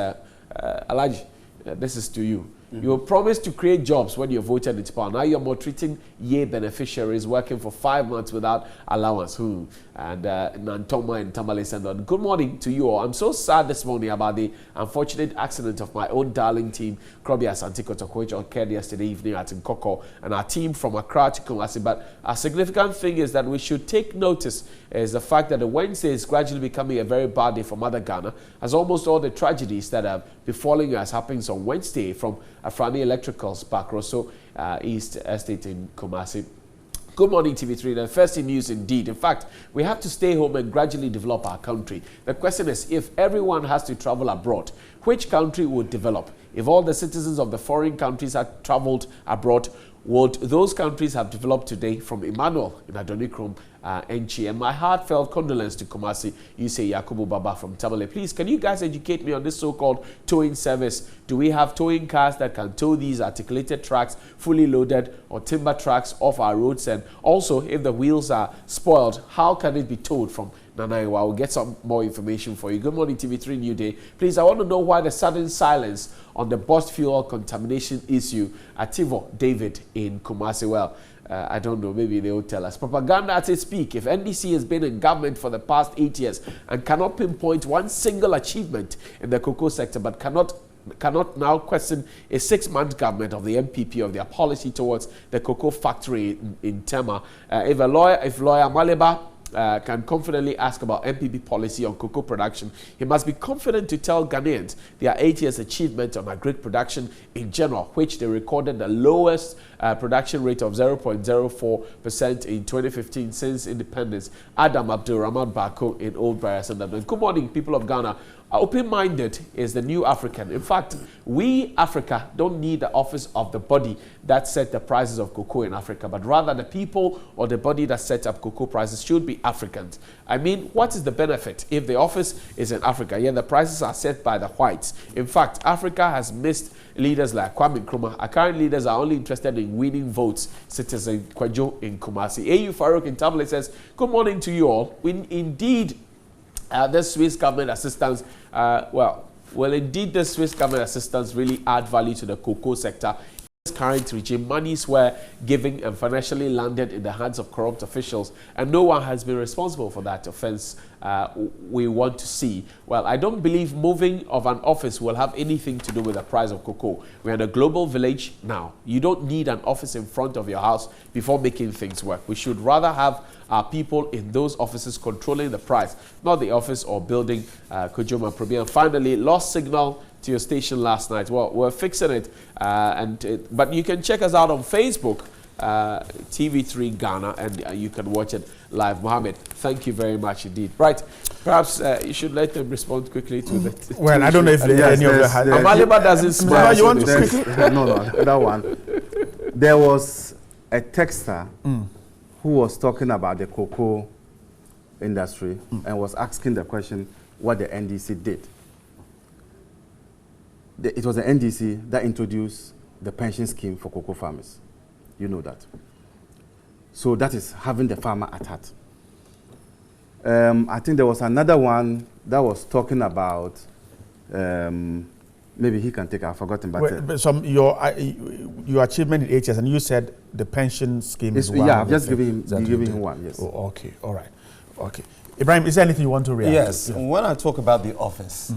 Alaji, this is to you. You promised to create jobs when you voted into power. Now you're maltreating year beneficiaries working for 5 months without allowance. And Nantoma and Tamale send good morning to you all. I'm so sad this morning about the unfortunate accident of my own darling team, Krobia Santiko, which occurred yesterday evening at Nkoko, and our team from Accra to Kumasi. But a significant thing is that we should take notice is the fact that the Wednesday is gradually becoming a very bad day for Mother Ghana, as almost all the tragedies that have befallen us happens on Wednesday, from Afrani Electricals, Bakroso East Estate in Kumasi. Good morning, TV3. The first in news indeed. In fact, we have to stay home and gradually develop our country. The question is, if everyone has to travel abroad, which country would develop? If all the citizens of the foreign countries had traveled abroad, would those countries have developed today? From Emmanuel in Adonikrom, Enchi. And my heartfelt condolence to Kumasi, you say Yakubu Baba from Tamale. Please, can you guys educate me on this so-called towing service? Do we have towing cars that can tow these articulated trucks, fully loaded, or timber trucks off our roads? And also, if the wheels are spoiled, how can it be towed from Nanaiwa? I'll get some more information for you. Good morning, TV3 New Day. Please, I want to know why the sudden silence on the bus fuel contamination issue at Tivo David in Kumasi. Well, I don't know, maybe they will tell us. Propaganda at its peak. If NDC has been in government for the past 8 years and cannot pinpoint one single achievement in the cocoa sector, but cannot now question a 6-month government of the MPP of their policy towards the cocoa factory in Tema. If lawyer Maleba can confidently ask about NPB policy on cocoa production, he must be confident to tell Ghanaians their 8 years achievement on agri production in general, which they recorded the lowest production rate of 0.04% in 2015 since independence. Adam Abdulrahman Bako in Old Barasanda. Good morning, people of Ghana. Open-minded is the new African. In fact, we, Africa, don't need the office of the body that set the prices of cocoa in Africa, but rather the people or the body that sets up cocoa prices should be Africans. I mean, what is the benefit if the office is in Africa, yet the prices are set by the whites? In fact, Africa has missed leaders like Kwame Nkrumah. Our current leaders are only interested in winning votes, Citizen Kwajo in Kumasi. AU Farouk in Tablet says, good morning to you all. Indeed, the Swiss government assistance, will indeed the Swiss government assistance really add value to the cocoa sector? In this current regime, monies were given and financially landed in the hands of corrupt officials, and no one has been responsible for that offense we want to see. Well, I don't believe moving of an office will have anything to do with the price of cocoa. We're in a global village now. You don't need an office in front of your house before making things work. We should rather have our people in those offices controlling the price, not the office or building. Kujuma Probi. And finally, lost signal to your station last night. Well, we're fixing it, but you can check us out on Facebook, TV3 Ghana, and you can watch it live. Mohammed, thank you very much indeed. Right, perhaps you should let them respond quickly to the. Well, I don't know if any of you had. Amaliba doesn't smile. You want to quickly? No, that one. There was a texter who was talking about the cocoa industry and was asking the question what the NDC did. It was the NDC that introduced the pension scheme for cocoa farmers. You know that. So that is having the farmer at heart. I think there was another one that was talking about, maybe he can take, I've forgotten. But your achievement in 8 years, and you said the pension scheme is one. Yeah, I've just given him one, yes. Oh, okay, all right. Okay. Ibrahim, is there anything you want to react? Yes, when I talk about the office,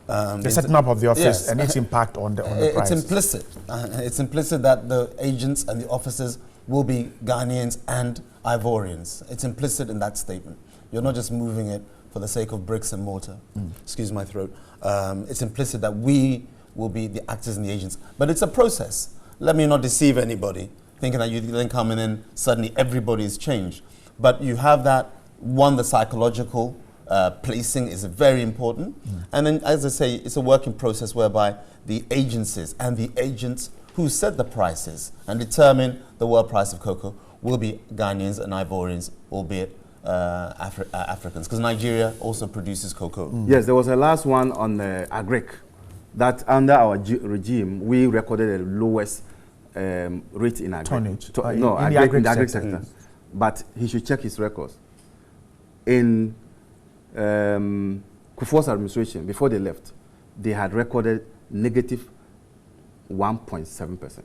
the setting up of the office and its impact on the price. It's implicit. It's implicit that the agents and the officers will be Ghanaians and Ivorians. It's implicit in that statement. You're not just moving it for the sake of bricks and mortar. Excuse my throat. It's implicit that we will be the actors and the agents. But it's a process. Let me not deceive anybody, thinking that you then come in and suddenly everybody is changed. But you have that, one, the psychological placing is very important. And then, as I say, it's a working process whereby the agencies and the agents who set the prices and determine the world price of cocoa will be Ghanaians and Ivorians, albeit Africans, because Nigeria also produces cocoa. Yes, there was a last one on agric, that under our regime, we recorded the lowest rate in agric. Tonnage. In the agric sector. But he should check his records. In Kufuor's administration, before they left, they had recorded negative 1.7%.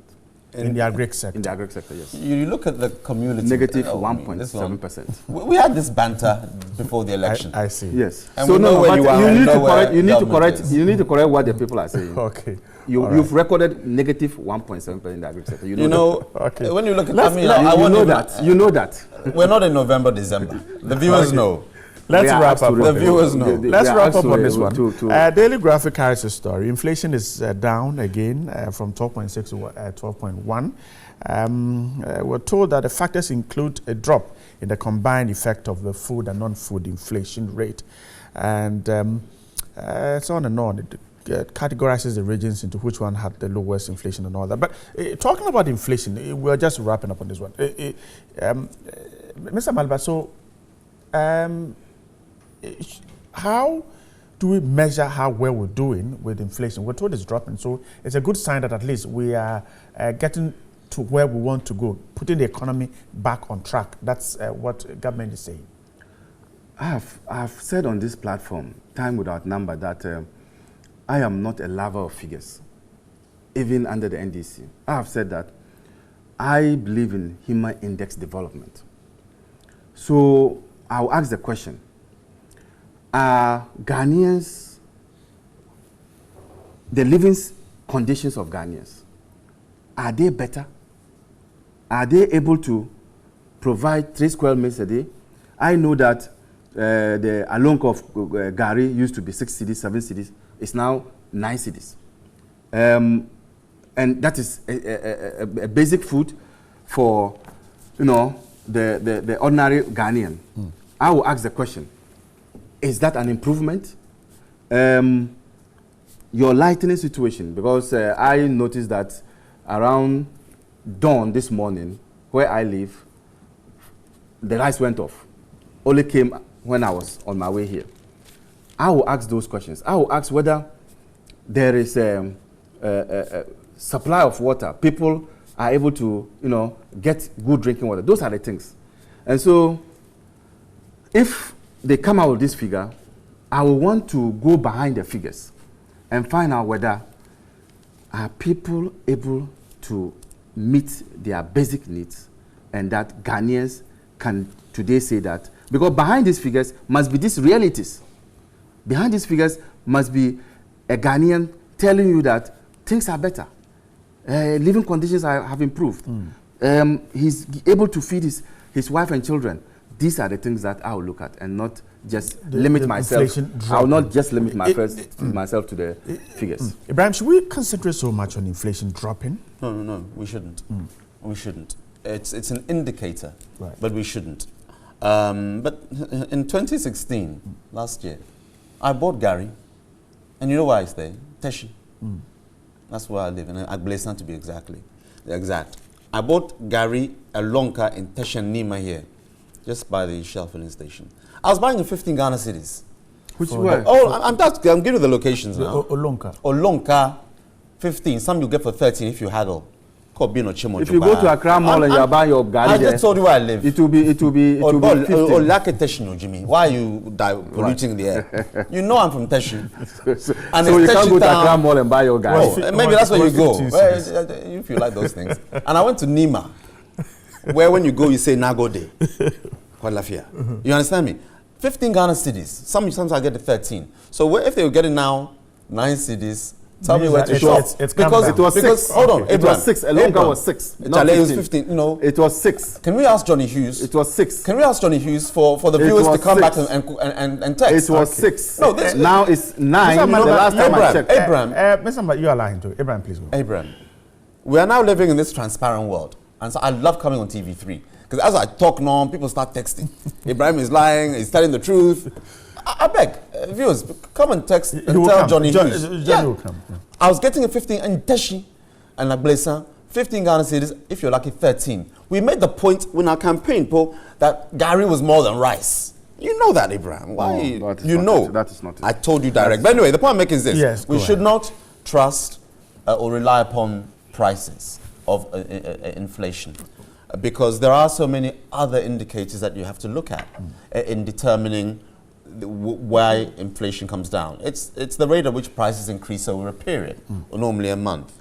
In the agric sector. In the agric sector, yes. You look at the community. Negative 1.7%. We had this banter before the election. I see. Yes. And so you need to correct what the people are saying. Okay. You've recorded negative 1.7% in the agric sector. You know, okay. When you look at you know that. We're not in November, December. The viewers know. Let's wrap up. The viewers know. Let's wrap up on this one. Daily Graphic carries a story. Inflation is down again from 12.6 to 12.1. We're told that the factors include a drop in the combined effect of the food and non-food inflation rate. And it's on and on. It categorizes the regions into which one had the lowest inflation and all that. But talking about inflation, we're just wrapping up on this one. Mr. Malba, so how do we measure how well we're doing with inflation? We're told it's dropping, so it's a good sign that at least we are getting to where we want to go, putting the economy back on track. That's what government is saying. I have said on this platform, time without number, that I am not a lover of figures, even under the NDC. I have said that I believe in human index development. So I'll ask the question, are Ghanaians, the living conditions of Ghanaians, are they better? Are they able to provide 3 square meals a day? I know that the alonk of Gary used to be 6 cedis, 7 cedis. It's now 9 cedis. And that is a basic food for, the ordinary Ghanaian. I will ask the question, is that an improvement? Your lightning situation, because I noticed that around dawn this morning, where I live, the lights went off. Only came when I was on my way here. I will ask those questions. I will ask whether there is a supply of water. People are able to, get good drinking water. Those are the things. And so, if they come out with this figure, I will want to go behind the figures and find out whether are people able to meet their basic needs, and that Ghanaians can today say that, because behind these figures must be these realities. Behind these figures must be a Ghanaian telling you that things are better. Living conditions have improved. He's able to feed his wife and children. These are the things that I will look at, and not just limit myself. I will not just limit myself to the figures. Ibrahim, should we concentrate so much on inflation dropping? No, we shouldn't. We shouldn't. It's an indicator, right, but we shouldn't. But in 2016, last year, I bought Gary, and you know where I stay? Teshi. That's where I live, in Agblesna to be exact. I bought Gary a lonka in Teshi and Nima here, just by the Shell filling station. I was buying in 15 Ghana cedis. Which were? I'm giving you the locations now. Olonka. Olonka, 15. Some you get for 13 if you haggle. If you go to Accra Mall and you are buying your Gary, I just told you where I live. It will be 15. Jimmy. Why are you polluting the air? You know I'm from Teshi. And so you can't go to Accra Mall and buy your Gary. Maybe that's where you go. If you like those things. And I went to Nima, where when you go, you say Nagode. You understand me? 15 Ghana cedis. Sometimes I get the 13. So if they were getting now 9 cedis, tell me where to shop. Because it was 6. Hold on, it was 6. Alonga was 6. It was 15. It was 6. Can we ask Johnny Hughes? It was 6. Can we ask Johnny Hughes for the viewers to come back and text? It was 6. No, now it's 9. The last time I checked. Abraham, you are lying to Abraham, please go. Abraham, we are now living in this transparent world, and so I love coming on TV3 because as I talk now, people start texting. Abraham is lying. He's telling the truth. I beg, viewers, come and text and tell Johnny Hughes. Johnny will come. Yeah. I was getting a 15 in Teshi and Agblesna, 15 Ghana cedis, if you're lucky, 13. We made the point in our campaign, Paul, that Gary was more than rice. You know that, Abraham. Why? You know. That is not it. I told you direct. But anyway, the point I'm making is this. Yes, we should not trust or rely upon prices of inflation, because there are so many other indicators that you have to look at in determining why inflation comes down. It's the rate at which prices increase over a period, or normally a month.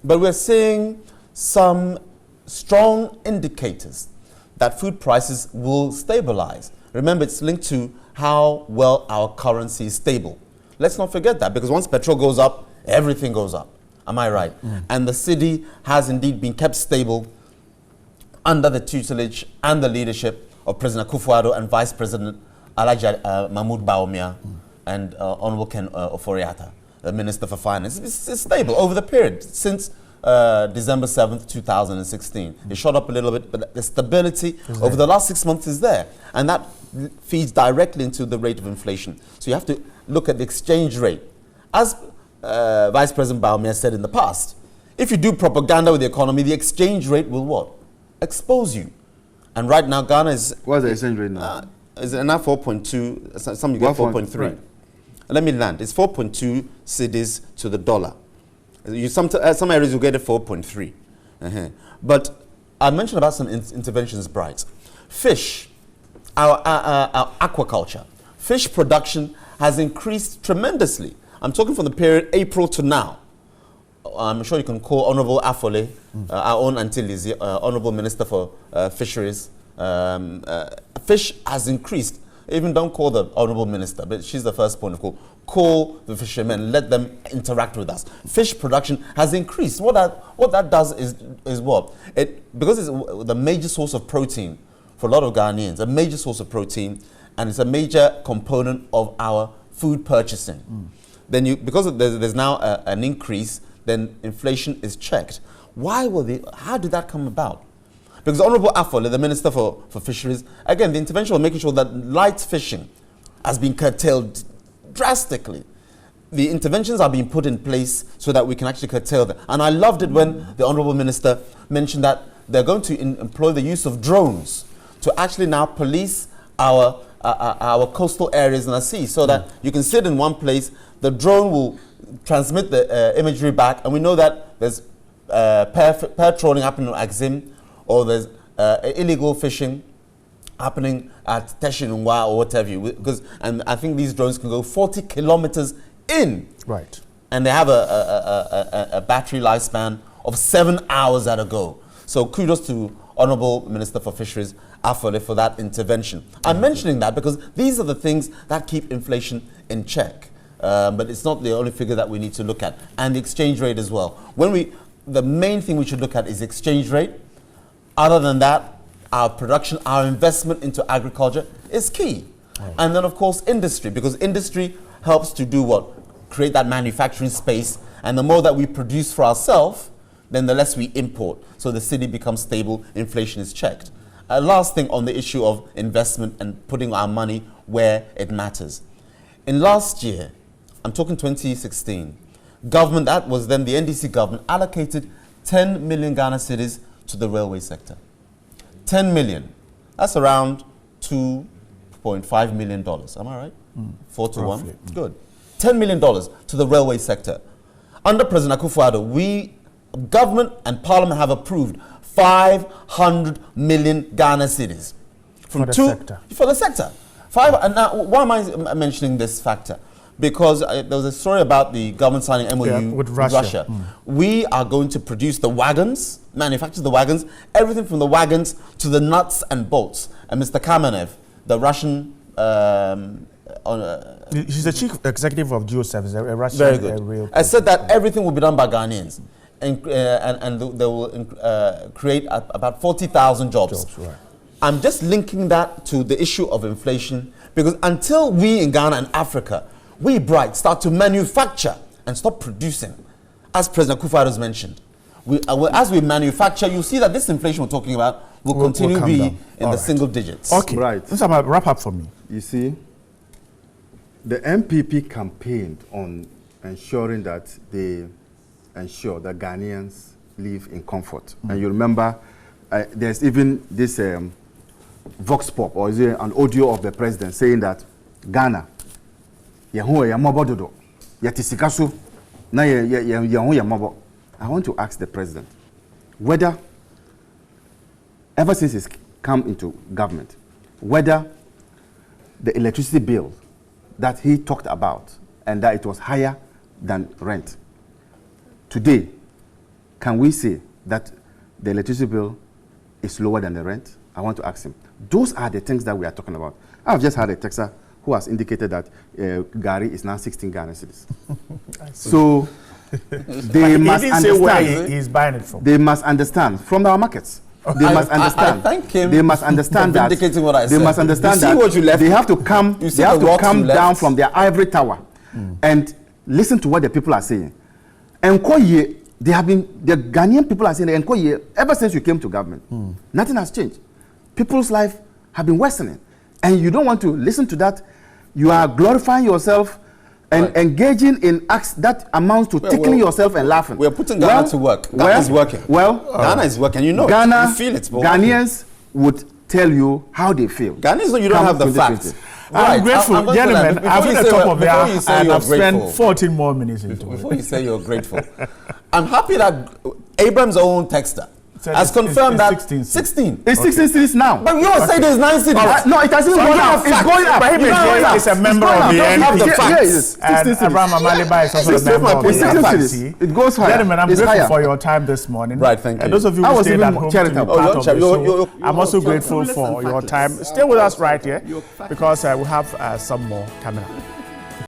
But we're seeing some strong indicators that food prices will stabilize. Remember, it's linked to how well our currency is stable. Let's not forget that, because once petrol goes up, everything goes up. Am I right? And the city has indeed been kept stable under the tutelage and the leadership of President Akufo-Addo and Vice President Alhaji Mahmoud Bawumia and Honorable Ken Ofori-Atta, the Minister for Finance. It's stable over the period since December 7th, 2016. It shot up a little bit, but the stability over the last 6 months is there. And that feeds directly into the rate of inflation. So you have to look at the exchange rate. As Vice President Bawumia said in the past, if you do propaganda with the economy, the exchange rate will what? Expose you. And right now, Ghana is... What's the exchange rate now? Is it now 4.2? Some you get 4.3. Right. Let me land. It's 4.2 cedis to the dollar. Some areas you get it 4.3. But I mentioned about some interventions, Bright. Fish, our aquaculture, fish production has increased tremendously. I'm talking from the period April to now. I'm sure you can call Honorable Afole, our own Auntie Lizzie, Honorable Minister for Fisheries. Fish has increased. Even don't call the Honorable Minister, but she's the first point of call. Call the fishermen, let them interact with us. Fish production has increased. What that does is what? Because it's the major source of protein for a lot of Ghanaians, a major source of protein, and it's a major component of our food purchasing. Then because there's now an increase, then inflation is checked. How did that come about? Because Honorable Afole, the Minister for Fisheries, again, the intervention was making sure that light fishing has been curtailed drastically. The interventions are being put in place so that we can actually curtail them. And I loved it when the Honorable Minister mentioned that they're going to employ the use of drones to actually now police our coastal areas in the sea, so that you can sit in one place, the drone will transmit the imagery back, and we know that there's pair trolling happening at Axim, or there's illegal fishing happening at Teshinungwa or whatever. And I think these drones can go 40 kilometers in. Right. And they have a battery lifespan of 7 hours at a go. So kudos to Honorable Minister for Fisheries, Afole, for that intervention. I'm mentioning that because these are the things that keep inflation in check. But it's not the only figure that we need to look at. And the exchange rate as well. The main thing we should look at is exchange rate. Other than that, our production, our investment into agriculture is key. Oh. And then, of course, industry, because industry helps to do what? Create that manufacturing space. And the more that we produce for ourselves, then the less we import. So the city becomes stable, inflation is checked. Last thing on the issue of investment and putting our money where it matters. In last year, I'm talking 2016, government, that was then the NDC government, allocated 10 million Ghana cedis to the railway sector. 10 million. That's around $2.5 million. Am I right? 4 to 1? Good. $10 million to the railway sector. Under President Akufo-Addo, government and parliament have approved 500 million Ghana cedis. For the sector. For the sector. And now, why am I mentioning this factor? Because there was a story about the government signing MOU with Russia. We are going to produce the wagons, manufacture the wagons, everything from the wagons to the nuts and bolts. And Mr. Kamenev, the Russian... he's the chief executive of Geoservice, a Russian... Very good. I said that everything will be done by Ghanaians. And they will create about 40,000 jobs. Right. I'm just linking that to the issue of inflation, because until we in Ghana and Africa, we bright start to manufacture and stop producing, as President Akufo-Addo has mentioned, as we manufacture, you see that this inflation we're talking about will continue to be in the single digits. Okay, right. This is about wrap up for me. You see, the MPP campaigned on ensuring that they ensure that Ghanaians live in comfort. And you remember, there's even this vox pop, or is it an audio of the president saying that Ghana, I want to ask the president whether, ever since he's come into government, whether the electricity bill that he talked about and that it was higher than rent, today, can we say that the electricity bill is lower than the rent? I want to ask him. Those are the things that we are talking about. I've just had a texter who has indicated that Gary is now 16 Ghana cedis. So they must understand. He's buying it from. They must understand from our markets. They must understand. I thank him. They must understand that. What I they said. must understand you see that what you left. They have to come. You see they have the to come down left. from their ivory tower and listen to what the people are saying. And they have been, the Ghanaian people are saying, ever since you came to government, nothing has changed. People's life have been worsening. And you don't want to listen to that. You are glorifying yourself and engaging in acts that amounts to tickling yourself and laughing. We're putting Ghana to work. Ghana is working. Ghana is working. You know Ghana, you feel it. Ghanaians would tell you how they feel. Ghanaians, you don't have the facts. I'm grateful, gentlemen. I've been at the top of the hour and I've spent 14 more minutes into it. Before you say you're grateful, I'm happy that Abraham's own texter has confirmed that 16. 16. It's 16 cities now. But you all say there's 9 cities. No, it hasn't gone up. It's going up. But he's a member of the NPP. And Abraham Amaliba is also a member of the NPP. It goes higher. Gentlemen, I'm grateful for your time this morning. Right, thank you. And those of you who stayed at home to be part of the show, I'm also grateful for your time. Stay with us right here because we have some more coming up.